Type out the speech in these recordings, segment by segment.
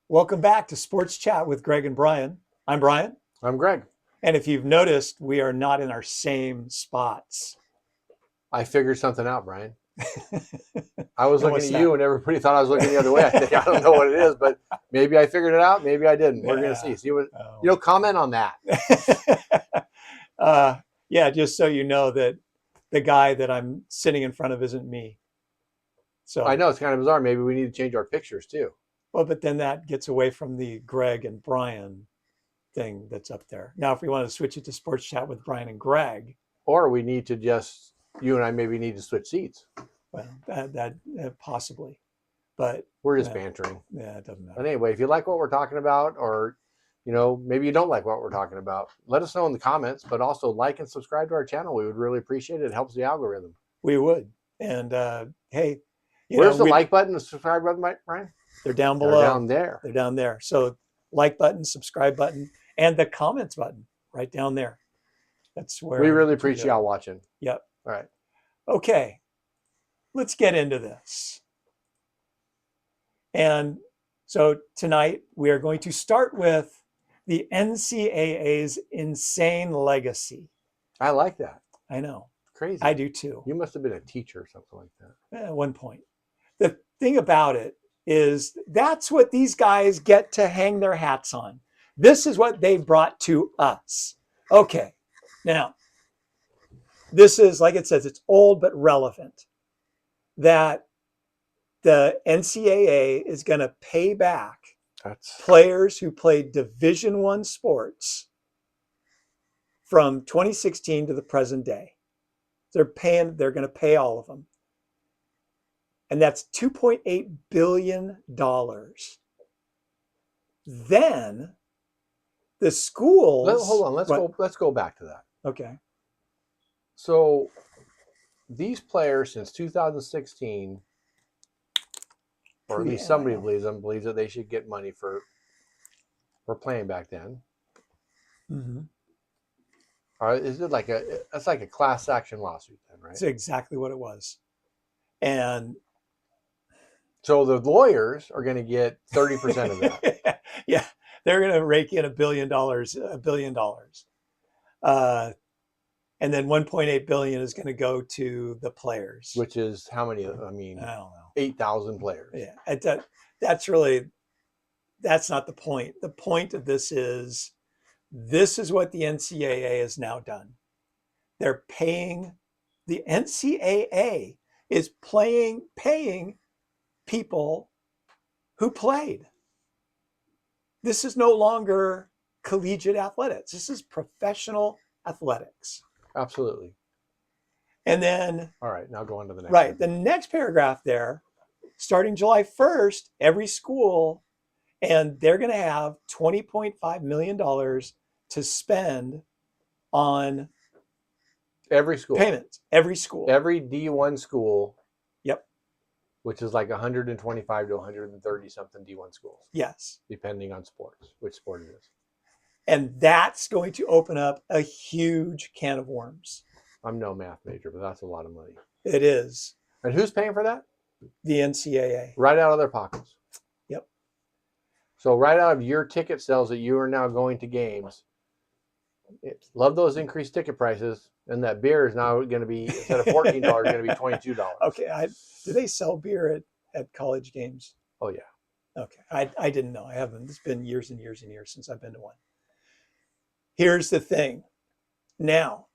Welcome back to Sports Chat with Greg and Bryan. I'm Bryan. I'm Greg. And if you've noticed, we are not in our same spots. I figured something out, Bryan. I was And looking what's at that? you and everybody thought I was looking the other way. I think I don't know what it is, but maybe I figured it out. Maybe I didn't. We're going to see. See what, Oh. comment on that. uh, yeah, just so you know that the guy that I'm sitting in front of isn't me. I So, know it's kind of bizarre. Maybe we need to change our pictures too. well, but then that gets away from the Greg and Bryan thing that's up there. Now, if we want to switch it to Sports Chat with Bryan and Greg, Or we need to just, you and I maybe need to switch seats. well, that possibly. But We're just bantering. Yeah, it doesn't matter. But anyway, if you like what we're talking about, or maybe you don't like what we're talking about, let us know in the comments. But also like and subscribe to our channel. We would really appreciate it. It helps the algorithm. We would. And hey, Where's the like button, the subscribe button, Bryan? They're down below. They're down there. They're down there. So like button, subscribe button, and the comments button right down there. That's where we really appreciate y'all watching. Yep. All right. Okay. Let's get into this. And so tonight we are going to start with the NCAA's insane legacy. I like that. I know. Crazy. I do too. You must have been a teacher or something like that. At one point. The thing about it is that's what these guys get to hang their hats on. This is what they brought to us. Okay. Now, this is, like it says, it's old but relevant. That the NCAA is going to pay back players who played Division I sports from 2016 to the present day. They're going to pay all of them. And that's $2.8 billion. Then the schools. Hold on. Let's go back to that. Okay. So these players since 2016, or at least somebody believes that they should get money for playing back then. Mm-hmm. Is it that's like a class action lawsuit then, right? That's exactly what it was. And so the lawyers are going to get 30% of that. Yeah, they're going to rake in $1 billion. And then 1.8 billion is going to go to the players. Which is how many? I mean, I don't know. 8,000 players. Yeah, that's not the point. The point of this is what the NCAA has now done. They're paying. The NCAA is paying people who played. This is no longer collegiate athletics. This is professional athletics. Absolutely. And then, all right, now go on to the next. Right. The next paragraph there, starting July 1st, every school, and they're going to have $20.5 million to spend on every school payments. Every school. Every D1 school. Yep. Which is like 125 to 130 something D1 schools. Yes. Depending on which sport it is. And that's going to open up a huge can of worms. I'm no math major, but that's a lot of money. It is. And who's paying for that? The NCAA. Right out of their pockets. Yep. So right out of your ticket sales that you are now going to games, love those increased ticket prices, and that beer is now going to be, instead of $14, going to be $22. Okay. Do they sell beer at college games? Oh, yeah. Okay. I didn't know. I haven't. It's been years and years and years since I've been to one. Here's the thing. Now,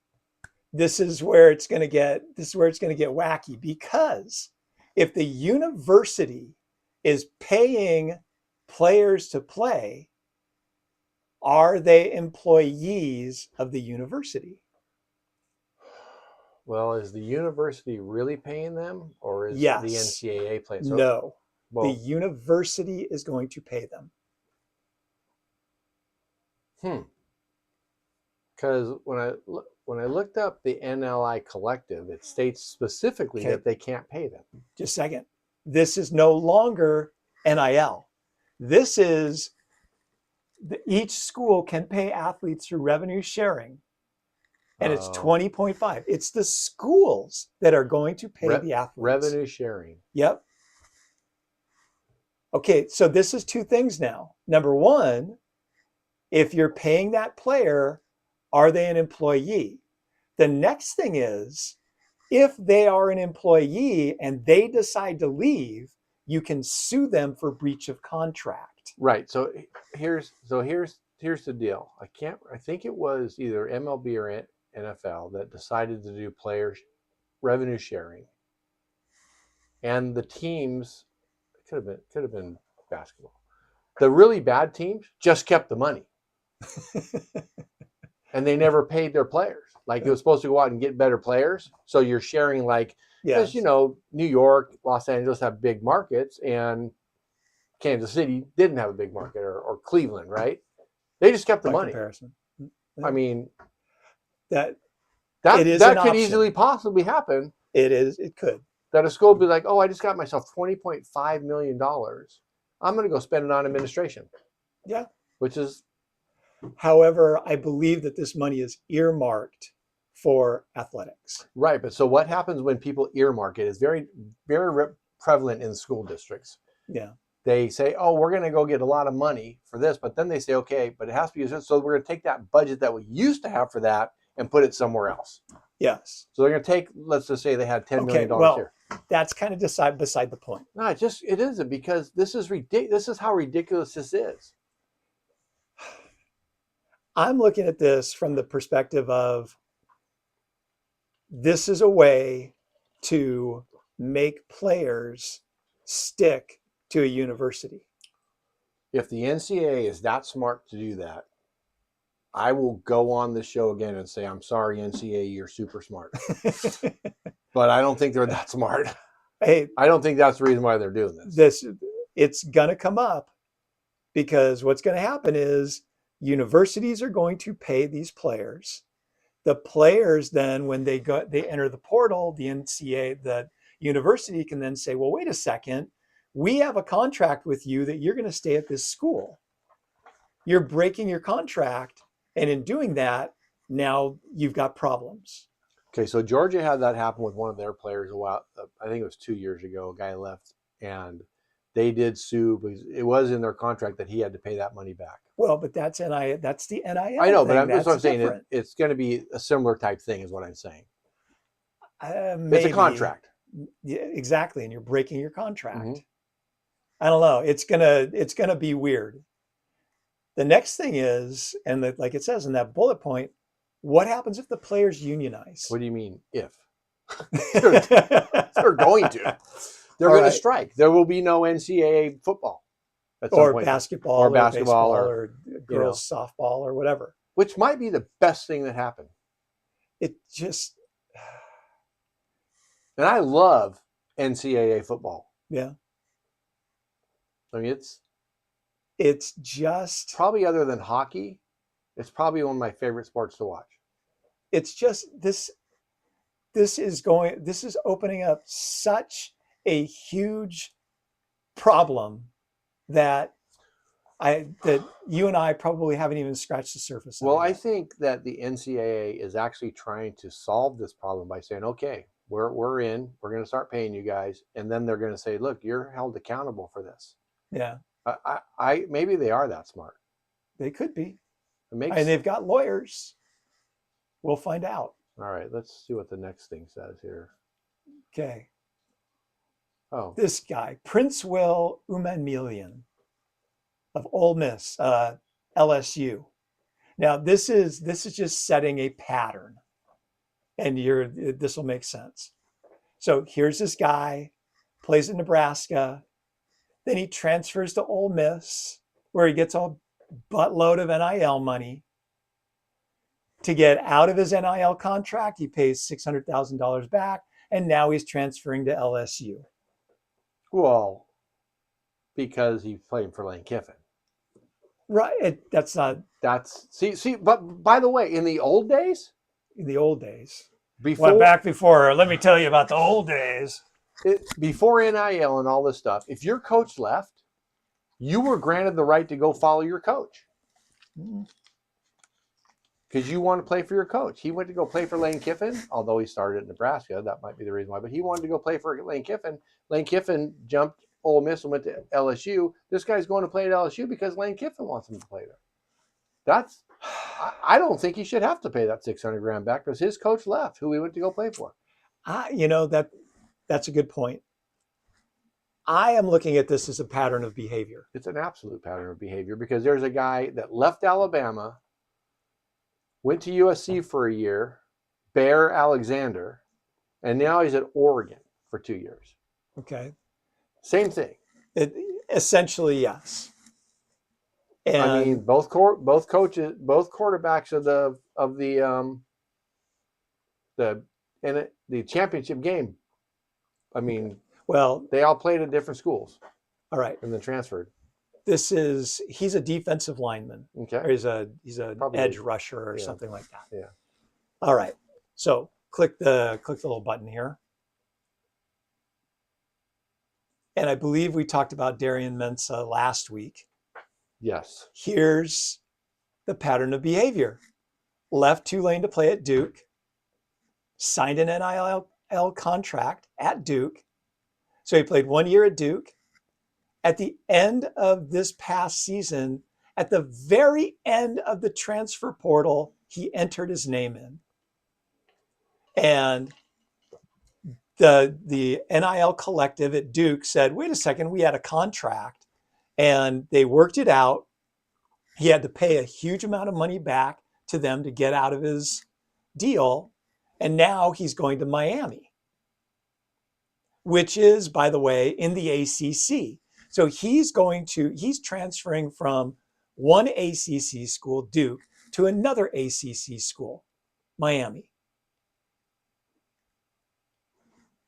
this is where it's going to get wacky, because if the university is paying players to play, are they employees of the university? Well, is the university really paying them, or is the NCAA paying? So, no. Well, the university is going to pay them. Because when I looked up the N.I.L collective, it states specifically that they can't pay them. Just a second. This is no longer NIL. This is each school can pay athletes through revenue sharing, and it's 20.5. It's the schools that are going to pay the athletes. Revenue sharing. Yep. Okay, so this is two things now. Number one, if you're paying that player, are they an employee? The next thing is, if they are an employee and they decide to leave, you can sue them for breach of contract. Right. So here's the deal. I think it was either MLB or NFL that decided to do player revenue sharing, and the teams could have been basketball. The really bad teams just kept the money, and they never paid their players. Like it was supposed to go out and get better players. So you're sharing like because Yes, New York, Los Angeles have big markets, and Kansas City didn't have a big market, or Cleveland, right? They just kept the by money. comparison. I mean, That it that is an that could option. easily possibly happen. It is, it could. That a school would be like, oh, I just got myself $20.5 million. I'm going to go spend it on administration, Yeah. which is However, I believe that this money is earmarked for athletics. right. But so what happens when people earmark it is very, very prevalent in school districts. Yeah. They say, oh, we're going to go get a lot of money for this, but then they say, okay, but it has to be used. So we're going to take that budget that we used to have for that and put it somewhere else. Yes. So they're going to take, let's just say they had $10 Okay. million Well, here. that's kind of beside the point. No, it isn't, because this is ridiculous. This is how ridiculous this is. I'm looking at this from the perspective of this is a way to make players stick to a university. If the NCAA is that smart to do that, I will go on the show again and say, I'm sorry, NCAA, you're super smart. But I don't think they're that smart. Hey, I don't think that's the reason why they're doing this. It's going to come up because what's going to happen is universities are going to pay these players. The players then, when they enter the portal, the NCAA, the university can then say, well, wait a second, we have a contract with you that you're going to stay at this school. You're breaking your contract, and in doing that, now you've got problems. Okay, so Georgia had that happen with one of their players a while. I think it was 2 years ago. A guy left, and they did sue because it was in their contract that he had to pay that money back. Well, but that's NIL. That's the NIL. I know, thing. but that's what I'm saying. Different. It's going to be a similar type thing, is what I'm saying. Maybe. It's a contract. Yeah, exactly, and you're breaking your contract. Mm-hmm. I don't know. It's gonna be weird. The next thing is, and like it says in that bullet point, what happens if the players unionize? What do you mean if? They're going to. They're going to strike. There will be no NCAA football. Or basketball, or basketball, or girls softball, or whatever. Which might be the best thing that happened. It just. And I love NCAA football. Yeah. I mean, it's just probably, other than hockey, it's probably one of my favorite sports to watch. It's just this is opening up such a huge problem that you and I probably haven't even scratched the surface of. Well, I think that the NCAA is actually trying to solve this problem by saying, okay, we're going to start paying you guys, and then they're going to say, look, you're held accountable for this. Yeah. I maybe they are that smart. They could be. And they've got lawyers. We'll find out. All right, let's see what the next thing says here. Okay. Oh. This guy, Prince Will Umanmielian of Ole Miss, LSU. Now, this is just setting a pattern. And this will make sense. So here's this guy, plays in Nebraska. Then he transfers to Ole Miss, where he gets a buttload of NIL money. To get out of his NIL contract, he pays $600,000 back, and now he's transferring to LSU. Well, because he's playing for Lane Kiffin. Right. That's not. That's see. But by the way, in the old days. Back before. Let me tell you about the old days. Before NIL and all this stuff, if your coach left, you were granted the right to go follow your coach. Because you want to play for your coach. He went to go play for Lane Kiffin, although he started at Nebraska. That might be the reason why. But he wanted to go play for Lane Kiffin. Lane Kiffin jumped Ole Miss and went to LSU. This guy's going to play at LSU because Lane Kiffin wants him to play there. I don't think he should have to pay that $600,000 back because his coach left, who he went to go play for. That's a good point. I am looking at this as a pattern of behavior. It's an absolute pattern of behavior because there's a guy that left Alabama, went to USC for a year, Bear Alexander, and now he's at Oregon for 2 years. Okay. Same thing. Essentially, yes. And I mean, both coaches, both quarterbacks of the championship game. I mean, well, they all played at different schools. All right. And then transferred. He's a defensive lineman. Okay. Or he's an edge rusher or something like that. Yeah. All right. So click the little button here. And I believe we talked about Darian Mensah last week. Yes. Here's the pattern of behavior. Left Tulane to play at Duke. Signed an NIL contract at Duke. So he played 1 year at Duke. At the end of this past season, at the very end of the transfer portal, he entered his name in. And the NIL collective at Duke said, wait a second, we had a contract. And they worked it out. He had to pay a huge amount of money back to them to get out of his deal. And now he's going to Miami, which is, by the way, in the ACC. So he's transferring from one ACC school, Duke, to another ACC school, Miami.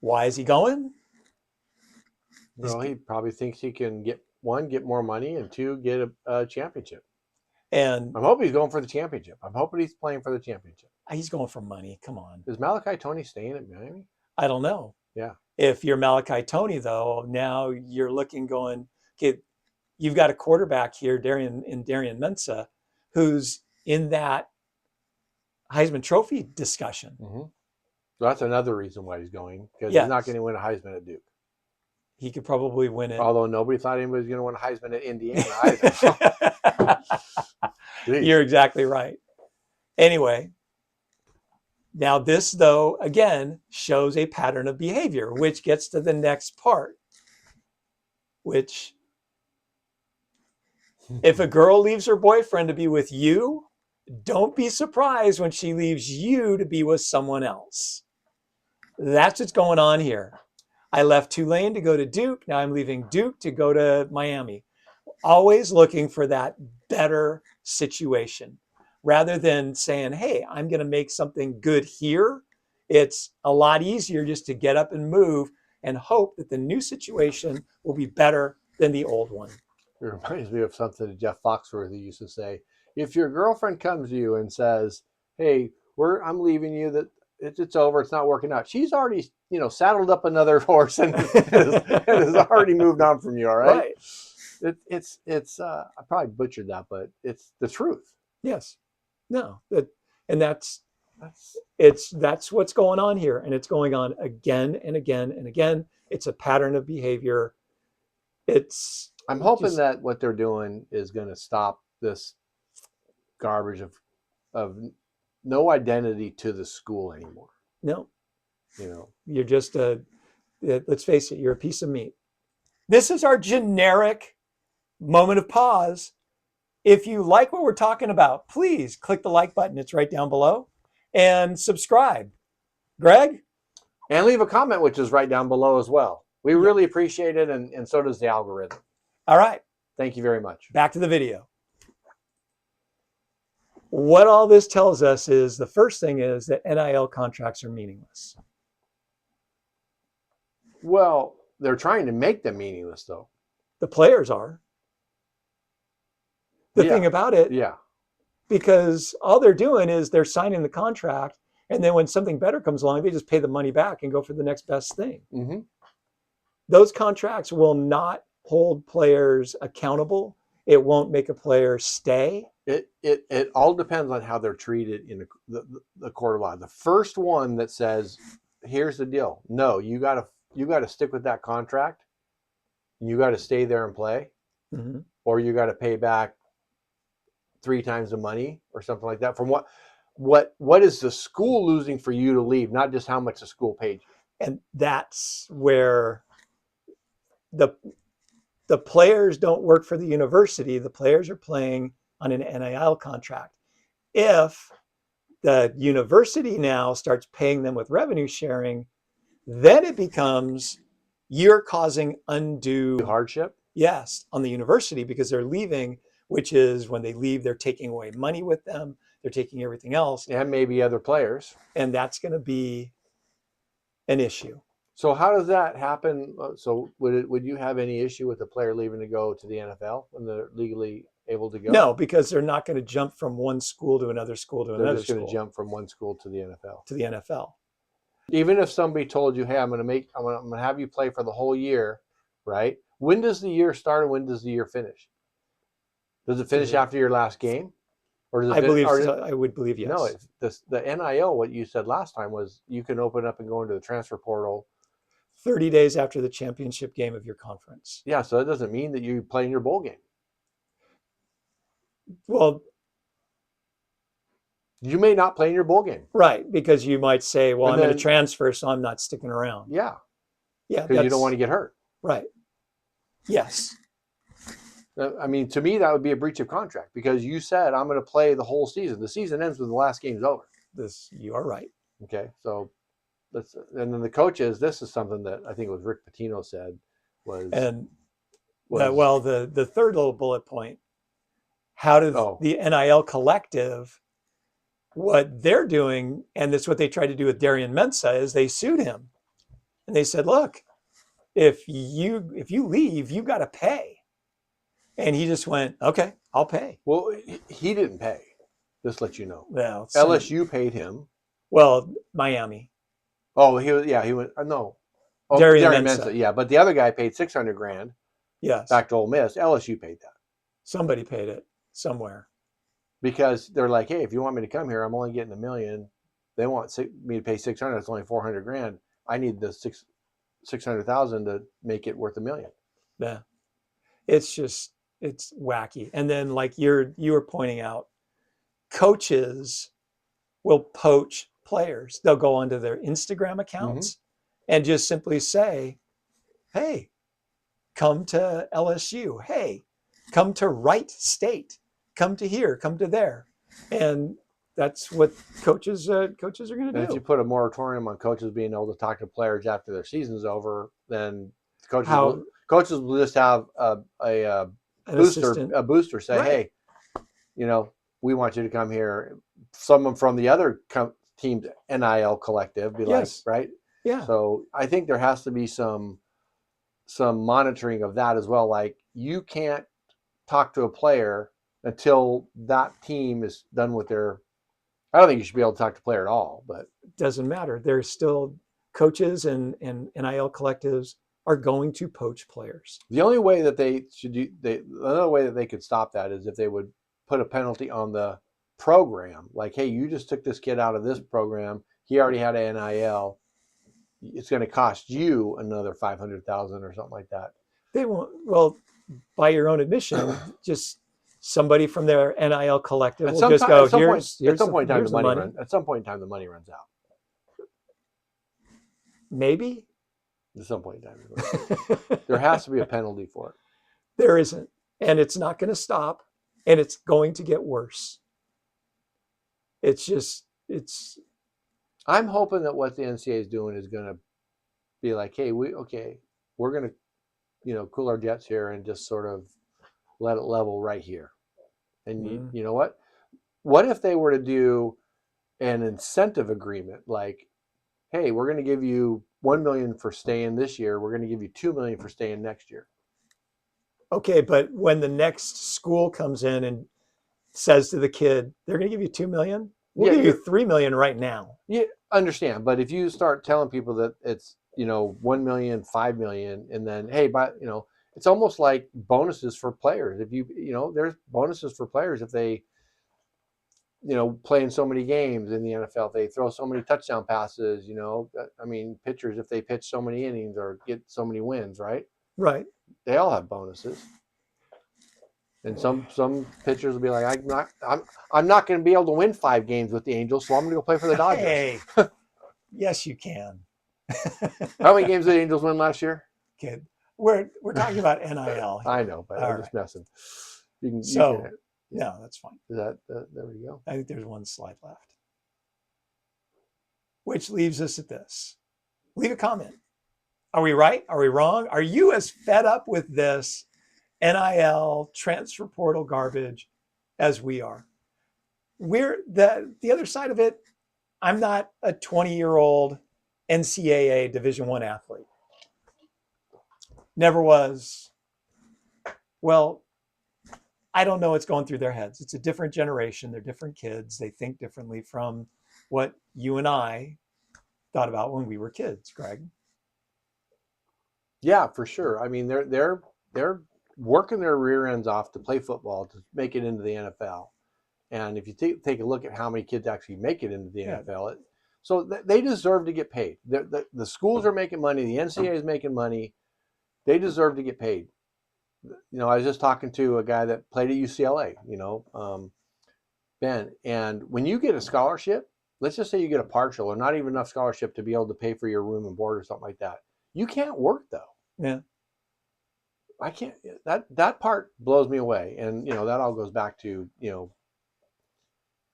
Why is he going? Well, he probably thinks he can get more money, and two, get a championship. And I'm hoping he's going for the championship. I'm hoping he's playing for the championship. He's going for money. Come on. Is Malachi Tony staying at Miami? I don't know. Yeah. If you're Malachi Tony, though, now you're looking going, okay, you've got a quarterback here, Darian Mensah, who's in that Heisman Trophy discussion. Mm-hmm. So that's another reason why he's going, because he's not going to win a Heisman at Duke. He could probably win it. Although nobody thought anybody was going to win a Heisman at Indiana either. You're exactly right. Anyway, now this, though, again, shows a pattern of behavior, which gets to the next part, which if a girl leaves her boyfriend to be with you, don't be surprised when she leaves you to be with someone else. That's what's going on here. I left Tulane to go to Duke. Now I'm leaving Duke to go to Miami. Always looking for that better situation rather than saying, hey, I'm going to make something good here. It's a lot easier just to get up and move and hope that the new situation will be better than the old one. It reminds me of something that Jeff Foxworthy used to say. If your girlfriend comes to you and says, hey, I'm leaving you, that it's over, it's not working out, she's already, saddled up another horse and has already moved on from you, all right? It's I probably butchered that, but it's the truth. Yes. No. That's what's going on here. And it's going on again and again and again. It's a pattern of behavior. I'm hoping that what they're doing is going to stop this garbage of no identity to the school anymore. No. You're just let's face it, you're a piece of meat. This is our generic moment of pause. If you like what we're talking about, please click the like button. It's right down below. And subscribe. Greg? And leave a comment, which is right down below as well. We really appreciate it, and so does the algorithm. All right. Thank you very much. Back to the video. What all this tells us is the first thing is that NIL contracts are meaningless. Well, they're trying to make them meaningless, though. The players are. The thing about it, because all they're doing is they're signing the contract, and then when something better comes along, they just pay the money back and go for the next best thing. Mm-hmm. Those contracts will not hold players accountable. It won't make a player stay. It all depends on how they're treated in the court of law. The first one that says, "Here's the deal. No, you got to stick with that contract," you got to stay there and play, or you got to pay back 3 times the money or something like that. From what is the school losing for you to leave, not just how much the school paid you? And that's where the players don't work for the university. The players are playing on an NIL contract. If the university now starts paying them with revenue sharing, then it becomes you're causing undue hardship. Yes, on the university because they're leaving, which is when they leave, they're taking away money with them. They're taking everything else. And maybe other players. And that's going to be an issue. So how does that happen? So would you have any issue with a player leaving to go to the NFL when they're legally able to go? No, because they're not going to jump from one school to another school to They're another just school. going to jump from one school to the NFL. To the NFL. Even if somebody told you, "Hey, I'm going to have you play for the whole year," right? When does the year start and when does the year finish? Does it finish after your last game? Or does it I would believe yes. No, the NIL, what you said last time was you can open up and go into the transfer portal 30 days after the championship game of your conference. Yeah, so that doesn't mean that you play in your bowl game. Well, you may not play in your bowl game. Right, because you might say, well, I'm going to transfer, so I'm not sticking around. Yeah. Yeah. Because you don't want to get hurt. Right. Yes. I mean, to me, that would be a breach of contract because you said, I'm going to play the whole season. The season ends when the last game's over. You are right. Okay, so and then the coaches, this is something that I think it was Rick Pitino said was. The third little bullet point, how does the NIL collective, what they're doing, and that's what they tried to do with Darian Mensah, is they sued him. And they said, look, if you leave, you got to pay. And he just went, okay, I'll pay. Well, he didn't pay. Just let you know. Well, LSU paid him. Well, Miami. Oh, he went, no. Oh, Darian Mensah. Yeah, but the other guy paid $600,000. Yes. Back to Ole Miss. LSU paid that. Somebody paid it somewhere. Because they're like, hey, if you want me to come here, I'm only getting $1 million. They want me to pay $600,000. It's only $400,000. I need the $600,000 to make it worth $1 million. Yeah, it's wacky. And then, like you were pointing out, coaches will poach players. They'll go onto their Instagram accounts and just simply say, hey, come to LSU. Hey, come to Wright State. Come to here. Come to there. And that's what coaches are going to do. If you put a moratorium on coaches being able to talk to players after their season's over, then coaches will just have a booster say, right. Hey, we want you to come here. Someone from the other team's NIL collective be like, right? Yeah. So I think there has to be some monitoring of that as well. Like you can't talk to a player until that team is done with their. I don't think you should be able to talk to a player at all, but it doesn't matter. There's still coaches and NIL collectives are going to poach players. The only way that they should another way that they could stop that is if they would put a penalty on the program, like, hey, you just took this kid out of this program. He already had an NIL. It's going to cost you another $500,000 or something like that. They won't. Well, by your own admission, just somebody from their NIL collective will just go, at some point in time, the money runs out. Maybe. At some point in time. There has to be a penalty for it. There isn't. And it's not going to stop. And it's going to get worse. I'm hoping that what the NCAA is doing is going to be like, hey, we're going to, cool our jets here and just sort of let it level right here. And you know what? What if they were to do an incentive agreement like, hey, we're going to give you $1 million for staying this year. We're going to give you $2 million for staying next year. Okay, but when the next school comes in and says to the kid, they're going to give you $2 million, we'll give you $3 million right now. Yeah, understand. But if you start telling people that it's $1 million, $5 million, and then hey, it's almost like bonuses for players. If there's bonuses for players if they play in so many games in the NFL, if they throw so many touchdown passes, pitchers if they pitch so many innings or get so many wins, right? Right. They all have bonuses. And some pitchers will be like, I'm not going to be able to win 5 games with the Angels, so I'm going to go play for the Dodgers. Hey, yes, you can. How many games did the Angels win last year? Kid, we're talking about NIL. Here. I know, but I'm just messing. You can. No, that's fine. Is that there we go? I think there's one slide left, which leaves us at this. Leave a comment. Are we right? Are we wrong? Are you as fed up with this NIL transfer portal garbage as we are? We're the other side of it. I'm not a 20-year-old NCAA Division I athlete. Never was. Well, I don't know what's going through their heads. It's a different generation. They're different kids. They think differently from what you and I thought about when we were kids, Greg. Yeah, for sure. I mean, they're working their rear ends off to play football to make it into the NFL. And if you take a look at how many kids actually make it into the NFL, so they deserve to get paid. The schools are making money. The NCAA is making money. They deserve to get paid. I was just talking to a guy that played at UCLA, Ben. And when you get a scholarship, let's just say you get a partial or not even enough scholarship to be able to pay for your room and board or something like that. You can't work though. Yeah. I can't. That part blows me away. And that all goes back to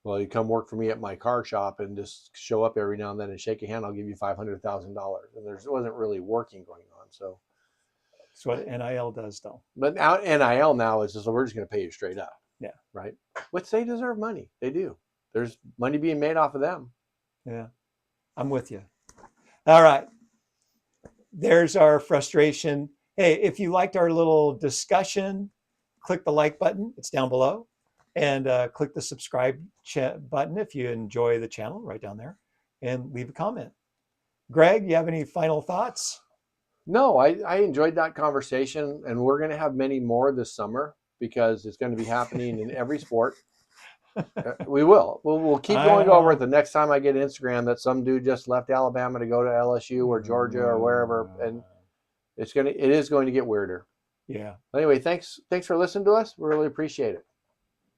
well, you come work for me at my car shop and just show up every now and then and shake a hand. I'll give you $500,000. And there wasn't really working going on. So that's what NIL does, though. But now NIL now is just we're just going to pay you straight up. Yeah. Right. Which they deserve money. They do. There's money being made off of them. Yeah. I'm with you. All right. There's our frustration. Hey, if you liked our little discussion, click the like button. It's down below. And click the subscribe button if you enjoy the channel right down there. And leave a comment. Greg, you have any final thoughts? No, I enjoyed that conversation. And we're going to have many more this summer because it's going to be happening in every sport. We will. We'll keep going over it the next time I get Instagram that some dude just left Alabama to go to LSU or Georgia or wherever. And it is going to get weirder. Yeah. Anyway, thanks for listening to us. We really appreciate it.